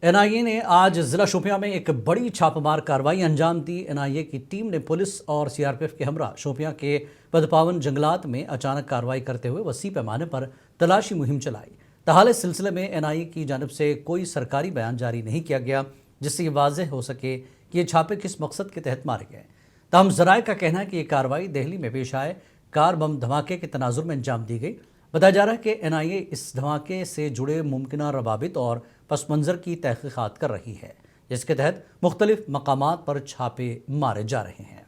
NIA ने आज जिला शोपियां में एक बड़ी छापामार कार्रवाई अंजाम दी। एनआईए की टीम ने पुलिस और सीआरपीएफ के हमरा शोपियां के पदपावन जंगलात में अचानक कार्रवाई करते हुए वसी पैमाने पर तलाशी मुहिम चलाई। ताहाल इस सिलसिले में एनआईए की जानिब से कोई सरकारी बयान जारी नहीं किया गया, जिससे ये वाज़ेह हो सके कि ये छापे किस मकसद के तहत मारे गए। तमाम ज़राए का कहना है कि ये कार्रवाई दिल्ली में पेश आए कार बम धमाके के तनाजुर में अंजाम दी गई। बताया जा रहा है कि एनआईए इस धमाके से जुड़े मुमकिना रवाबित और पस मंज़र की तहकीक़ात कर रही है, जिसके तहत मुख्तलिफ मकामात पर छापे मारे जा रहे हैं।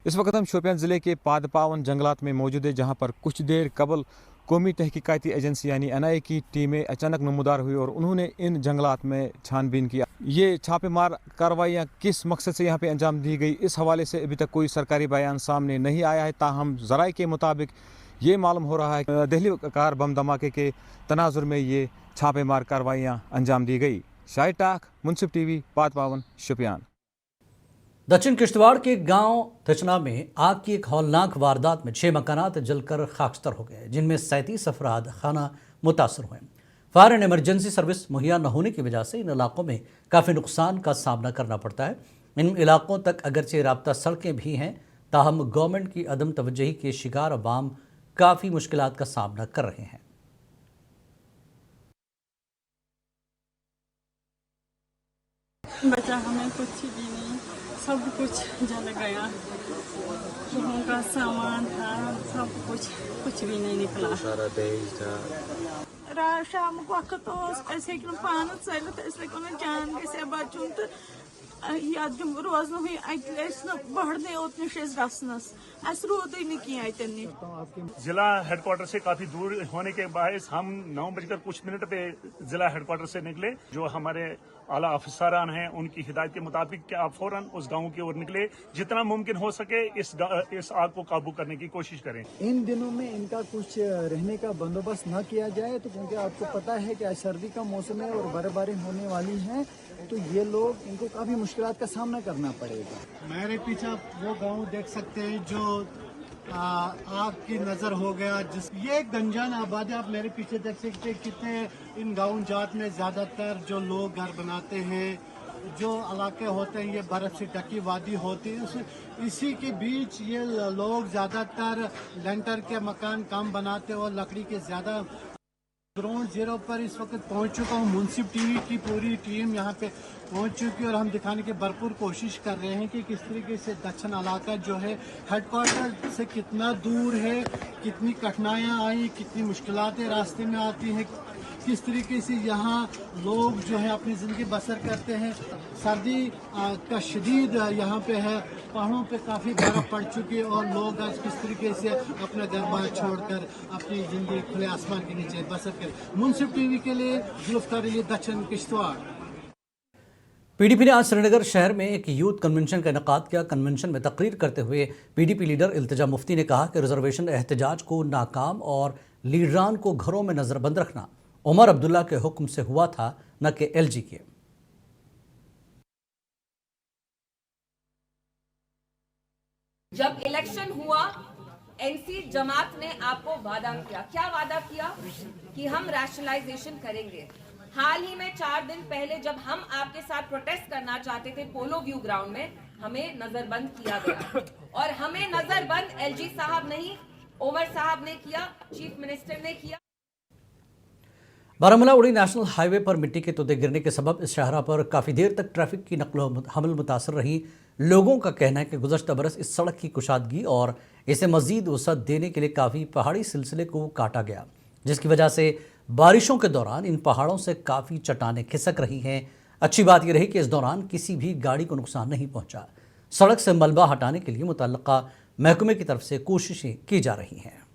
इस वक्त हम शोपियान ज़िले के पादपावन जंगलात में मौजूद है, जहां पर कुछ देर कबल कौमी तहकीकाती एजेंसी यानी एनआईए की टीमें अचानक नमूदार हुई और उन्होंने इन जंगलात में छानबीन किया। ये छापेमार कार्रवाइयाँ किस मकसद से यहाँ पे अंजाम दी गई, इस हवाले से अभी तक कोई सरकारी बयान सामने नहीं आया है। ताहम ज़राए के मुताबिक ये मालूम हो रहा है कि दिल्ली कार बम धमाके के तनाजुर में ये छापेमार कार्रवाइयाँ अंजाम दी गई। शाहिद टाक, मुनसिफ टीवी, पादपावन, शोपियान। दक्षिण किश्तवाड़ के गांव थचना में आग की एक हौलनाक वारदात में 6 मकानात जलकर खाकस्तर हो गए, जिनमें 37 अफराद खाना मुतासर हुए। फायर एंड इमरजेंसी सर्विस मुहैया न होने की वजह से इन इलाकों में काफ़ी नुकसान का सामना करना पड़ता है। इन इलाकों तक अगरचे राब्ता सड़कें भी हैं, ताहम गवर्नमेंट की अदम तवज्जही के शिकार अवाम काफ़ी मुश्किलात का सामना कर रहे हैं। बचा हमें कुछ भी नहीं, सब कुछ जल गया। लोगों का सामान था, सब कुछ भी नहीं निकला। सारा दहेज था। शाम को वक्त ऐसे पान चल जान गए बचुन तो रोज बढ़ने उतने रसनस रोद जिला हेडक्वार्टर से काफी दूर होने के बायस हम 9 बजकर कुछ मिनट पे जिला हेडक्वार्टर से निकले। जो हमारे आला अफसरान हैं उनकी हिदायत के मुताबिक कि आप फौरन उस गांव की ओर निकले, जितना मुमकिन हो सके इस आग को काबू करने की कोशिश करें। इन दिनों में इनका कुछ रहने का बंदोबस्त न किया जाए तो क्योंकि आपको पता है कि आज सर्दी का मौसम है और बर्फबारी होने वाली है, तो ये लोग इनको काफी मुश्किलात का सामना करना पड़ेगा। मेरे पीछे वो गांव देख सकते हैं जो आग की नजर हो गया। ये गंजान आबादी आप मेरे पीछे देख सकते हैं कितने इन गाँव जात में ज्यादातर जो लोग घर बनाते हैं, जो इलाके होते हैं ये बर्फ से ढकी वादी होती है, इसी के बीच ये लोग ज्यादातर लेंटर के मकान कम बनाते हैं और लकड़ी के ज्यादा। ग्राउंड जीरो पर इस वक्त पहुंच चुका हूं। मुनसिफ टीवी की पूरी टीम यहां पे पहुंच चुकी है और हम दिखाने की भरपूर कोशिश कर रहे हैं कि किस तरीके से दक्षिण इलाका जो है हेडक्वार्टर से कितना दूर है, कितनी कठिनाइयां आई, कितनी मुश्किलातें रास्ते में आती हैं, किस तरीके से यहाँ लोग जो है अपनी ज़िंदगी बसर करते हैं। सर्दी का शदीद यहाँ पे है, पहाड़ों पे काफ़ी बर्फ पड़ चुकी है और लोग आज किस तरीके से अपना घर बार छोड़कर अपनी ज़िंदगी खुले आसमान के नीचे बसर करें। मुनसिफ टीवी के लिए जुल्फ़कार अली, दक्षिण किश्तवाड़। पीडीपी ने आज श्रीनगर शहर में एक यूथ कन्वेंशन का इनेकाद किया। कन्वेंशन में तकरीर करते हुए पीडीपी लीडर इल्तिजा मुफ्ती ने कहा कि रिजर्वेशन एहतजाज को नाकाम और लीडरान को घरों में नजरबंद रखना उमर अब्दुल्ला के हुक्म से हुआ था, न कि एलजी के। जब इलेक्शन हुआ एनसी जमात ने आपको वादा किया, क्या वादा किया कि हम रैशनलाइजेशन करेंगे। हाल ही में 4 दिन पहले जब हम आपके साथ प्रोटेस्ट करना चाहते थे पोलो व्यू ग्राउंड में, हमें नजरबंद किया गया और हमें नजरबंद एलजी साहब नहीं उमर साहब ने किया, चीफ मिनिस्टर ने किया। बारामूला उड़ी नेशनल हाईवे पर मिट्टी के तोदे गिरने के सबब इस शाहरा पर काफ़ी देर तक ट्रैफिक की नकलो हमल मुतासर रही। लोगों का कहना है कि गुज़श्ता बरस इस सड़क की कुशादगी और इसे मज़ीद वसअत देने के लिए काफ़ी पहाड़ी सिलसिले को काटा गया, जिसकी वजह से बारिशों के दौरान इन पहाड़ों से काफ़ी चट्टानें खिसक रही हैं। अच्छी बात यह रही कि इस दौरान किसी भी गाड़ी को नुकसान नहीं पहुँचा। सड़क से मलबा हटाने के लिए मुतल्लिका महकमे की तरफ से कोशिशें की जा रही हैं।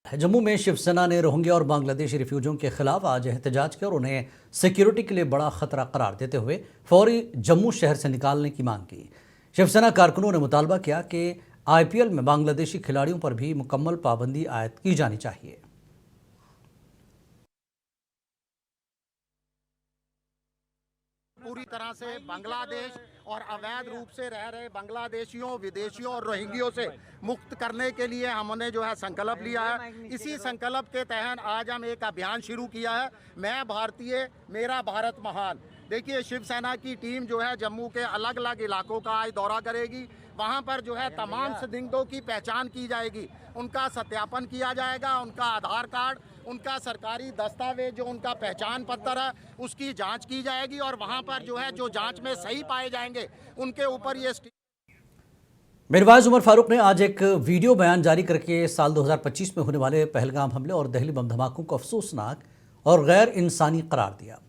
जम्मू में शिवसेना ने रोहिंग्या और बांग्लादेशी रिफ्यूजियों के खिलाफ आज एहतजाज किया और उन्हें सिक्योरिटी के लिए बड़ा खतरा करार देते हुए फौरी जम्मू शहर से निकालने की मांग की। शिवसेना कारकुनों ने मुतालबा किया कि आईपीएल में बांग्लादेशी खिलाड़ियों पर भी मुकम्मल पाबंदी आयद की जानी चाहिए। पूरी तरह से बांग्लादेश और अवैध रूप से रह रहे बांग्लादेशियों, विदेशियों और रोहिंग्यों से मुक्त करने के लिए हमने जो है संकल्प लिया है। इसी संकल्प के तहत आज हम एक अभियान शुरू किया है, मैं भारतीय मेरा भारत महान। देखिए, शिवसेना की टीम जो है जम्मू के अलग अलग इलाकों का आज दौरा करेगी। वहाँ पर जो है तमाम संदिग्धों की पहचान की जाएगी, उनका सत्यापन किया जाएगा, उनका आधार कार्ड, उनका सरकारी दस्तावेज जो उनका पहचान पत्र है उसकी जांच की जाएगी और वहाँ पर जो है जो जांच में सही पाए जाएंगे उनके ऊपर ये मिरवाइज उमर फारूक ने आज एक वीडियो बयान जारी करके साल 2025 में होने वाले पहलगाम हमले और दहली बम धमाकों को अफसोसनाक और गैर इंसानी करार दिया।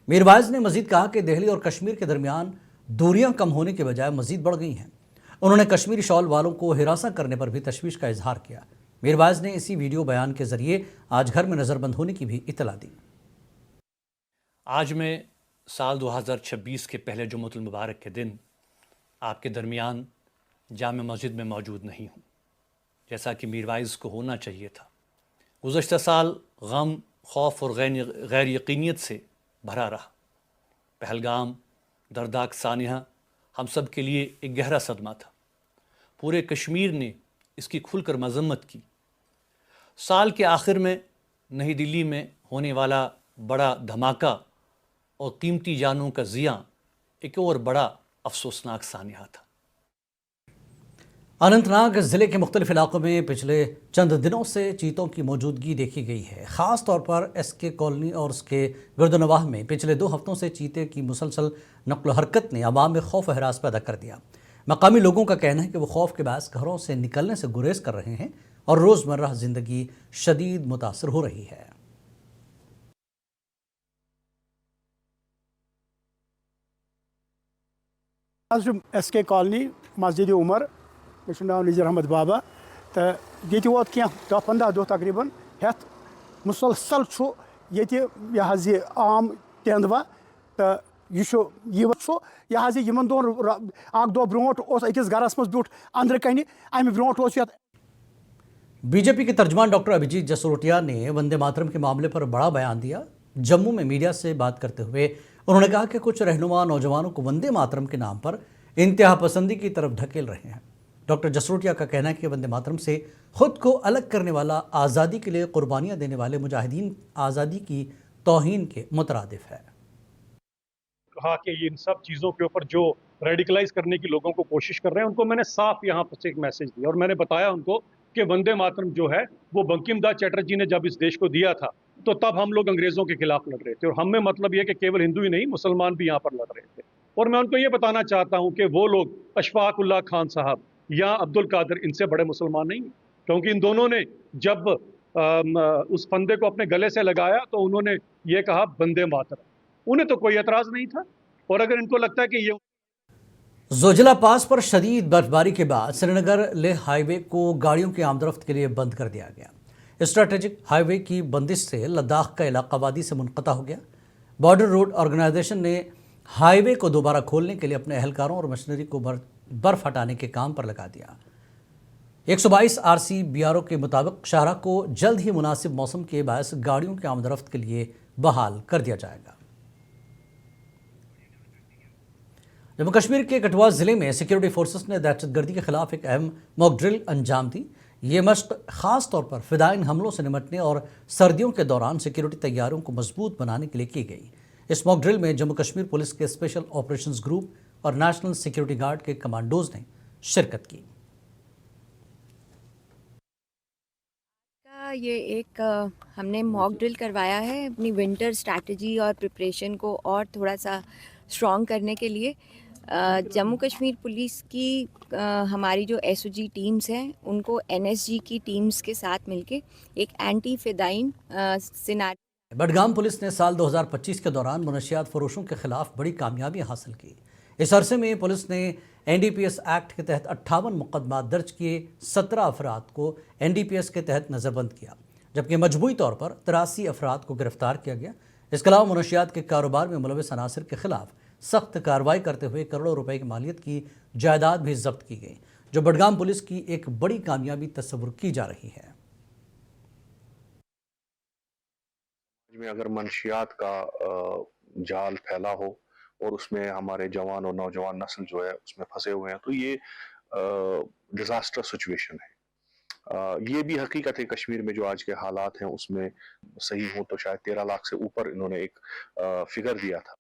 मिरवाइज ने मजीद कहा कि दहली और कश्मीर के दरमियान दूरियां कम होने के बजाय मजीद बढ़ गई हैं। उन्होंने कश्मीरी शॉल वालों को हिरासत करने पर भी तशवीश का इजहार किया। मिरवाइज ने इसी वीडियो बयान के जरिए आज घर में नज़रबंद होने की भी इतला दी। आज मैं साल 2026 के पहले जुम्मतुल मुबारक के दिन आपके दरमियान जामे मस्जिद में मौजूद नहीं हूँ, जैसा कि मीरवाइज़ को होना चाहिए था। गुज़श्ता साल गम, खौफ और गैर यकीनियत से भरा रहा। पहलगाम, दर्दनाक सानिया हम सब के लिए एक गहरा सदमा था। पूरे कश्मीर ने इसकी खुलकर मजम्मत की। साल के आखिर में नई दिल्ली में होने वाला बड़ा धमाका और कीमती जानों का ज़िया एक और बड़ा अफसोसनाक सानिया था। अनंतनाग ज़िले के मुख्तलिफ इलाकों में पिछले चंद दिनों से चीतों की मौजूदगी देखी गई है। ख़ास तौर पर एसके कॉलोनी और उसके गिरदनवाह में पिछले 2 हफ्तों से चीते की मुसलसल नक्ल हरकत ने अवाम में खौफ हरास पैदा कर दिया। मकामी लोगों का कहना है कि वो खौफ के बायस घरों से निकलने से गुरेज कर रहे हैं और रोज़मर्रा ज़िंदगी शदीद मुतासर हो रही है। आज एसके कॉलोनी मस्जिद उमर मे नाव नज़ीर अहमद बाबा तो ये वोत क्या 10-15 दो तकरीबन हेथ मुसलसल यह आम तेंदवा तो यह दोन दो ब्रोट अकिस गरस मज ब्यूट अंदर कन अमि ब्रोट बीजेपी के तर्जमान डॉक्टर अभिजीत जसरोटिया ने वंदे मातरम के मामले पर बड़ा बयान दिया। जम्मू में मीडिया से बात करते हुए उन्होंने कहा कि कुछ रहनुमा नौजवानों को वंदे मातरम के नाम पर इंतहा पसंदी की तरफ ढकेल रहे हैं। डॉक्टर जसरोटिया का कहना है कि वंदे मातरम से खुद को अलग करने वाला आज़ादी के लिए कुर्बानियां देने वाले मुजाहिदीन आज़ादी की तौहीन के मुतरादिफ है। कहा कि इन सब चीज़ों के ऊपर जो रेडिकलाइज करने की लोगों को कोशिश कर रहे हैं उनको मैंने साफ यहाँ पर एक मैसेज दिया और मैंने बताया उनको कि वंदे मातरम जो है वो बंकिम दास चटर्जी ने जब इस देश को दिया था तो तब हम लोग अंग्रेज़ों के खिलाफ लड़ रहे थे और हमें मतलब ये कि केवल हिंदू ही नहीं मुसलमान भी यहाँ पर लड़ रहे थे। और मैं उनको ये बताना चाहता हूँ कि वो लोग अशफाक उल्लाह खान साहब या अब्दुल कादिर इनसे बड़े मुसलमान नहीं, क्योंकि इन दोनों ने जब उस फंदे को अपने गले से लगाया तो उन्होंने ये कहा वंदे मातरम, उन्हें तो कोई एतराज़ नहीं था। और अगर इनको लगता है कि ये जोजिला पास पर शदीद बर्फबारी के बाद श्रीनगर लेह हाईवे को गाड़ियों की आमदरफ्त के लिए बंद कर दिया गया। स्ट्रैटेजिक हाईवे की बंदिश से लद्दाख का इलाका वादी से मुनक़ता हो गया। बॉर्डर रोड ऑर्गेनाइजेशन ने हाईवे को दोबारा खोलने के लिए अपने एहलकारों और मशीनरी को बर्फ हटाने के काम पर लगा दिया। 122 RCBRO के मुताबिक शाहराह को जल्द ही मुनासिब मौसम के बायस गाड़ियों की आमदरफ्त के लिए बहाल कर दिया जाएगा। जम्मू कश्मीर के कठुआ ज़िले में सिक्योरिटी फोर्सेस ने दहशतगर्दी के खिलाफ एक अहम मॉक ड्रिल अंजाम दी। ये मश्क ख़ास तौर पर फ़िदाइन हमलों से निपटने और सर्दियों के दौरान सिक्योरिटी तैयारियों को मजबूत बनाने के लिए की गई। इस मॉक ड्रिल में जम्मू कश्मीर पुलिस के स्पेशल ऑपरेशंस ग्रुप और नेशनल सिक्योरिटी गार्ड के कमांडोज ने शिरकत की। ये एक हमने मॉक ड्रिल करवाया है अपनी विंटर स्ट्रैटेजी और प्रिपरेशन को और थोड़ा सा स्ट्रॉन्ग करने के लिए। जम्मू कश्मीर पुलिस की हमारी जो SOG टीम्स हैं उनको NSG की टीम्स के साथ मिलके एक anti fidayeen scenario. Budgam police ने साल 2025 के दौरान मुनशियात फरोशों के खिलाफ बड़ी कामयाबी हासिल की। इस अरसे में पुलिस ने NDPS एक्ट के तहत 58 मुकदमा दर्ज किए, 17 अफराद को NDPS के तहत नज़रबंद किया, जबकि मजबूई तौर पर 83 अफराद को गिरफ्तार किया गया। इसके अलावा मुनशियात के कारोबार में मुलविस अनासर के खिलाफ सख्त कार्रवाई करते हुए करोड़ों रुपए की मालियत की जायदाद भी जब्त की गई, जो बडगाम पुलिस की एक बड़ी कामयाबी तस्वुर की जा रही है। में अगर मंशियात का जाल फैला हो اور اس میں ہمارے جوان اور نوجوان نسل جو ہے اس میں پھنسے ہوئے ہیں. تو یہ ڈیزاسٹر سچویشن ہے. یہ بھی حقیقت ہے کشمیر میں جو آج کے حالات ہیں اس میں صحیح ہوں تو شاید 13 لاکھ سے اوپر انہوں نے ایک فگر دیا تھا.